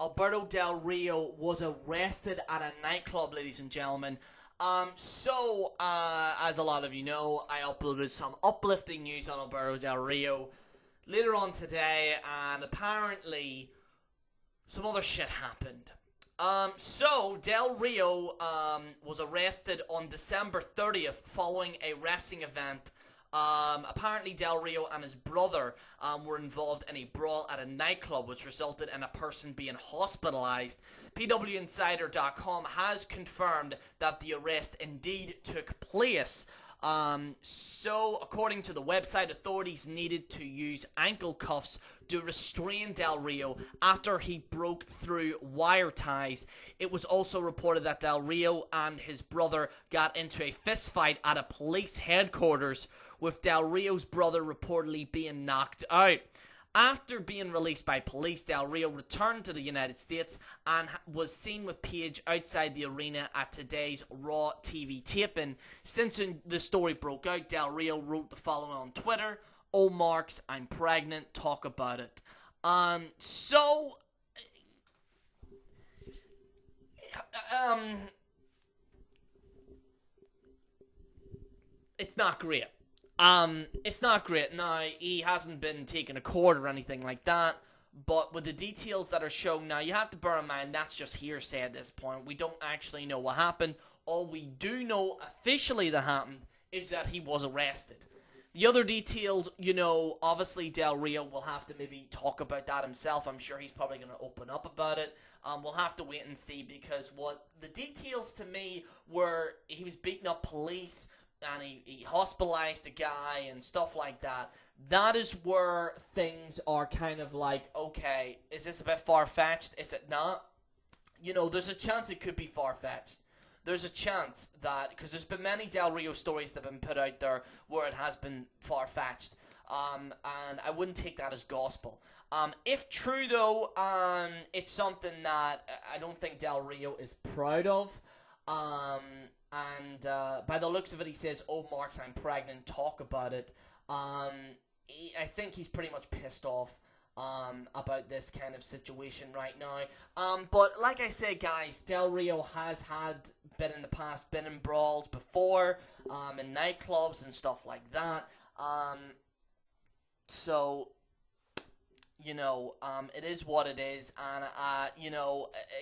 Alberto Del Rio was arrested at a nightclub, ladies and gentlemen. As a lot of you know, I uploaded some uplifting news on Alberto Del Rio later on today, and apparently some other shit happened. Del Rio was arrested on December 30th following a wrestling event. Apparently Del Rio and his brother were involved in a brawl at a nightclub, which resulted in a person being hospitalized. PWInsider.com has confirmed that the arrest indeed took place. According to the website, authorities needed to use ankle cuffs to restrain Del Rio after he broke through wire ties. It was also reported that Del Rio and his brother got into a fist fight at a police headquarters, with Del Rio's brother reportedly being knocked out. After being released by police, Del Rio returned to the United States and was seen with Paige outside the arena at today's Raw TV taping. Since the story broke out, Del Rio wrote the following on Twitter: "Oh Marks, I'm pregnant, talk about it." It's not great. It's not great. Now, he hasn't been taken to court or anything like that, but with the details that are shown now, you have to bear in mind that's just hearsay at this point. We don't actually know what happened. All we do know officially that happened is that he was arrested. The other details, obviously Del Rio will have to maybe talk about that himself. I'm sure he's probably going to open up about it. We'll have to wait and see, because what the details to me were, he was beating up police, and he hospitalized a guy and stuff like that. That is where things are kind of like, okay, is this a bit far-fetched? Is it not? There's a chance it could be far-fetched. There's a chance that, because there's been many Del Rio stories that have been put out there where it has been far-fetched. And I wouldn't take that as gospel. If true, though, it's something that I don't think Del Rio is proud of. By the looks of it, he says, "Oh, Marks, I'm pregnant, talk about it." I think he's pretty much pissed off about this kind of situation right now. But like I said, guys, Del Rio has been in the past, been in brawls before, in nightclubs and stuff like that. It is what it is, and,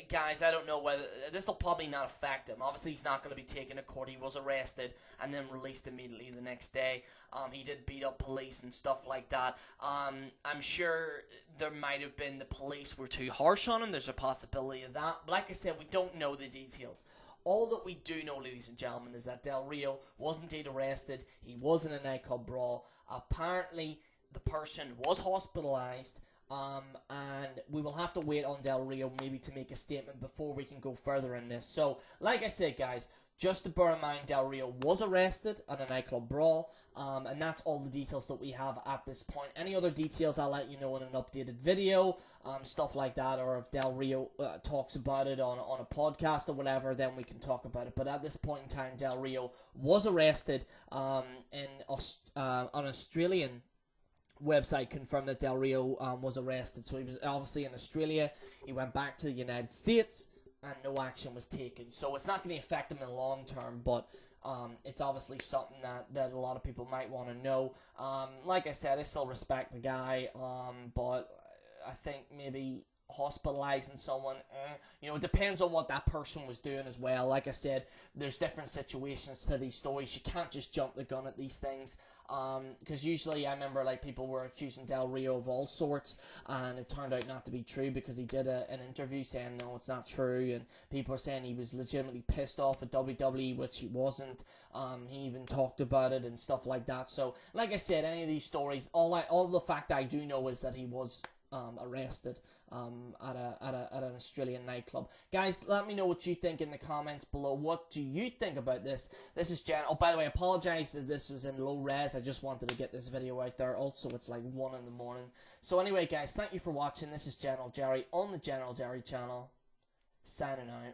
guys, I don't know whether, this will probably not affect him. Obviously, he's not going to be taken to court. He was arrested and then released immediately the next day. He did beat up police and stuff like that. I'm sure there might have been the police were too harsh on him. There's a possibility of that. But like I said, we don't know the details. All that we do know, ladies and gentlemen, is that Del Rio was indeed arrested. He was in a nightclub brawl. Apparently, the person was hospitalized. And we will have to wait on Del Rio maybe to make a statement before we can go further in this. So, like I said, guys, just to bear in mind, Del Rio was arrested at a nightclub brawl, and that's all the details that we have at this point. Any other details, I'll let you know in an updated video, stuff like that, or if Del Rio talks about it on a podcast or whatever, then we can talk about it. But at this point in time, Del Rio was arrested on Australian website confirmed that Del Rio was arrested. So he was obviously in Australia. He went back to the United States and no action was taken. So it's not going to affect him in the long term, but it's obviously something that a lot of people might want to know. Like I said, I still respect the guy, but I think maybe hospitalizing someone, it depends on what that person was doing as well. Like I said, there's different situations to these stories. You can't just jump the gun at these things, because usually I remember people were accusing Del Rio of all sorts, and it turned out not to be true, because he did an interview saying no, it's not true, and people are saying he was legitimately pissed off at WWE, which he wasn't. He even talked about it and stuff like that. So like I said, any of these stories, all the fact I do know is that he was arrested at an Australian nightclub. Guys, let me know what you think in the comments below. What do you think about this? This is Jen. Oh, by the way, I apologize that this was in low res. I just wanted to get this video out there. Also, it's like 1 in the morning. So anyway, guys, thank you for watching. This is General Jerry on the General Jerry channel. Signing out.